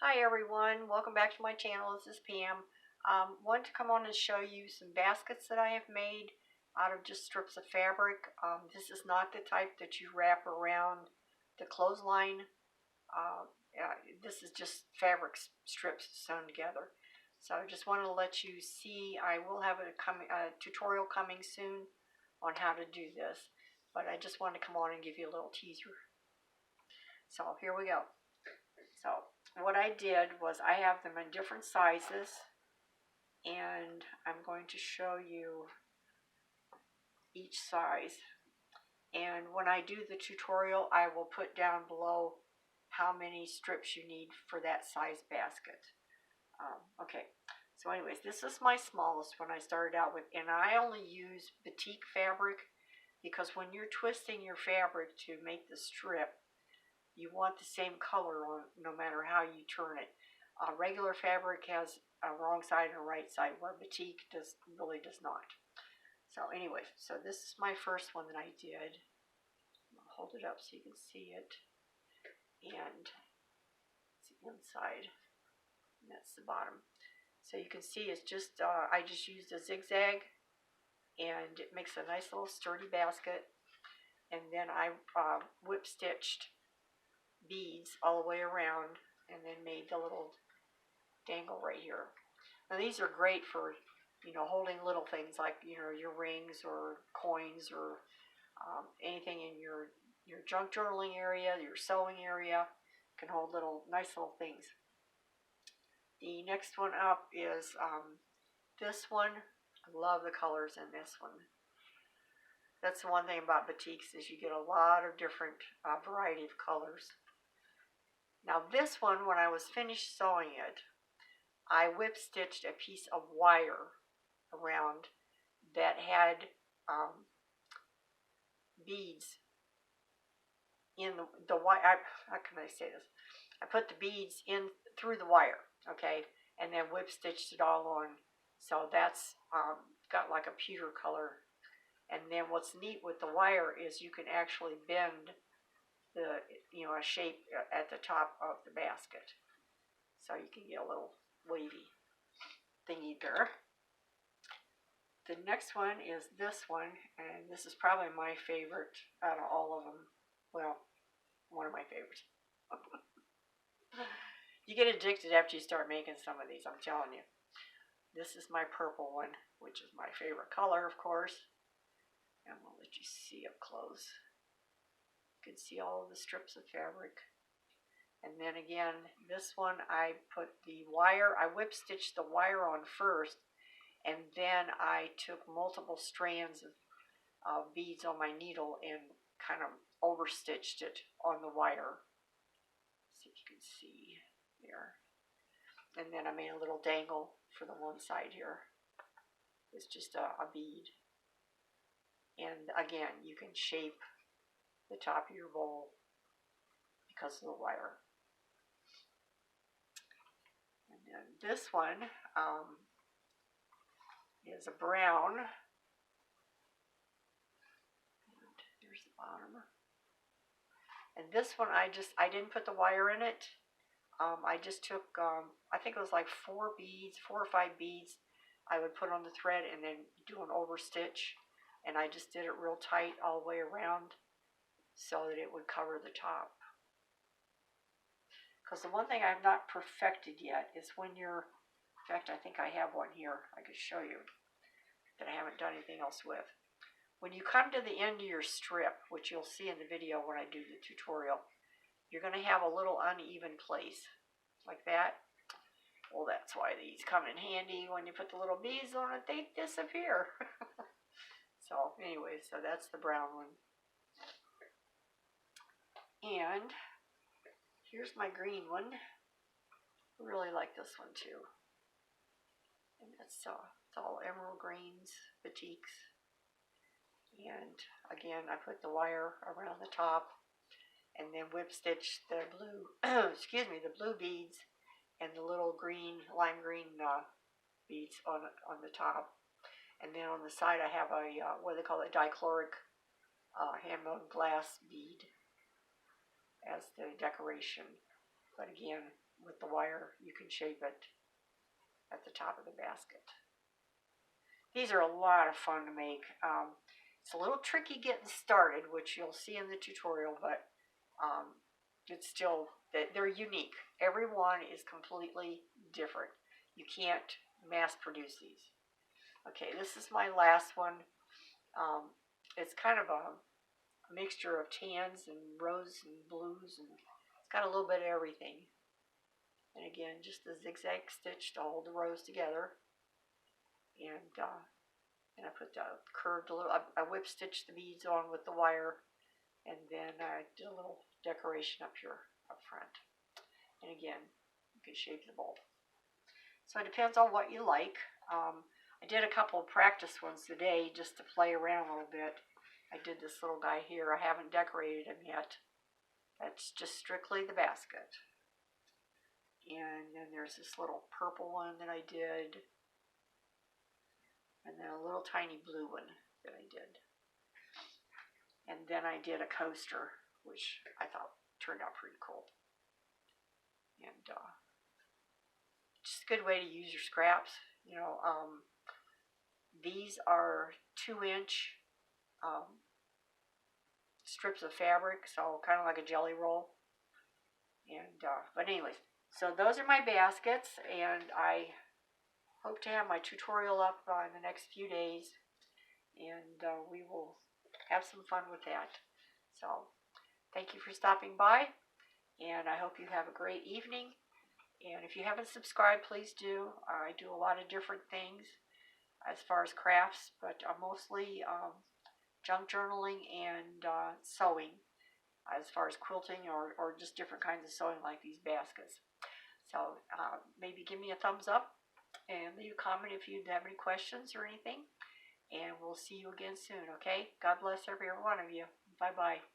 Hi everyone, welcome back to my channel. This is Pam. Wanted to come on and show you some baskets that I have made out of just strips of fabric. This is not the type that you wrap around the clothesline. This is just fabric strips sewn together. So I just wanted to let you see. I will have a tutorial coming soon on how to do this, but I just wanted to come on and give you a little teaser. So here we go. So what I did was I have them in different sizes, and I'm going to show you each size. And when I do the tutorial, I will put down below how many strips you need for that size basket. Okay, so anyways, this is my smallest one I started out with, and I only use batik fabric because when you're twisting your fabric to make the strip, you want the same color on no matter how you turn it. Regular fabric has a wrong side and a right side, where batik really does not. So anyway, so this is my first one that I did. I'll hold it up so you can see it. And it's the inside, and that's the bottom. So you can see it's just, I just used a zigzag, and it makes a nice little sturdy basket. And then I whip stitched beads all the way around, and then made the little dangle right here. Now these are great for, holding little things like, your rings or coins or anything in your junk journaling area, your sewing area. Can hold nice little things. The next one up is this one. I love the colors in this one. That's the one thing about batiks is you get a lot of different variety of colors. Now this one, when I was finished sewing it, I whip stitched a piece of wire around that had beads in the wire. How can I say this? I put the beads in through the wire, okay, and then whip stitched it all on. So that's got like a pewter color. And then what's neat with the wire is you can actually bend the a shape at the top of the basket, so you can get a little wavy thingy there. The next one is this one, and this is probably my favorite out of all of them. Well, one of my favorites. You get addicted after you start making some of these, I'm telling you. This is my purple one, which is my favorite color, of course. And we'll let you see up close. You can see all of the strips of fabric. And then again, this one I put the wire, I whip stitched the wire on first, and then I took multiple strands of beads on my needle and kind of overstitched it on the wire. See if you can see there. And then I made a little dangle for the one side here. It's just a bead. And again, you can shape the top of your bowl because of the wire. And then this one is a brown. And here's the bottom. And this one I didn't put the wire in it. I just took, I think it was like 4 or 5 beads I would put on the thread and then do an overstitch. And I just did it real tight all the way around so that it would cover the top. Because the one thing I've not perfected yet is when you're, in fact, I think I have one here I could show you that I haven't done anything else with. When you come to the end of your strip, which you'll see in the video when I do the tutorial, you're going to have a little uneven place like that. Well, that's why these come in handy. When you put the little beads on it, they disappear. So anyway, so that's the brown one. And here's my green one. I really like this one too. And it's all emerald greens, batiks. And again, I put the wire around the top and then whip stitched the blue, the blue beads and the little green, lime green beads on the top. And then on the side I have a, what they call it, dichloric hand-milled glass bead as the decoration. But again, with the wire, you can shape it at the top of the basket. These are a lot of fun to make. It's a little tricky getting started, which you'll see in the tutorial, but it's still, they're unique. Every one is completely different. You can't mass produce these. Okay, this is my last one. It's kind of a mixture of tans and rose and blues, and it's got a little bit of everything. And again, just a zigzag stitch to hold the rows together. And I put the curved a little, I whip stitched the beads on with the wire, and then I did a little decoration up here, up front. And again, you can shape the bowl. So it depends on what you like. I did a couple of practice ones today just to play around a little bit. I did this little guy here. I haven't decorated him yet. That's just strictly the basket. And then there's this little purple one that I did. And then a little tiny blue one that I did. And then I did a coaster, which I thought turned out pretty cool. And just a good way to use your scraps. You know, these are 2-inch strips of fabric, so kind of like a jelly roll. And but anyways, so those are my baskets, and I hope to have my tutorial up in the next few days, and we will have some fun with that. So thank you for stopping by, and I hope you have a great evening. And if you haven't subscribed, please do. I do a lot of different things as far as crafts, but mostly junk journaling and sewing, as far as quilting or just different kinds of sewing like these baskets. So maybe give me a thumbs up and leave a comment if you have any questions or anything. And we'll see you again soon, okay? God bless every one of you. Bye-bye.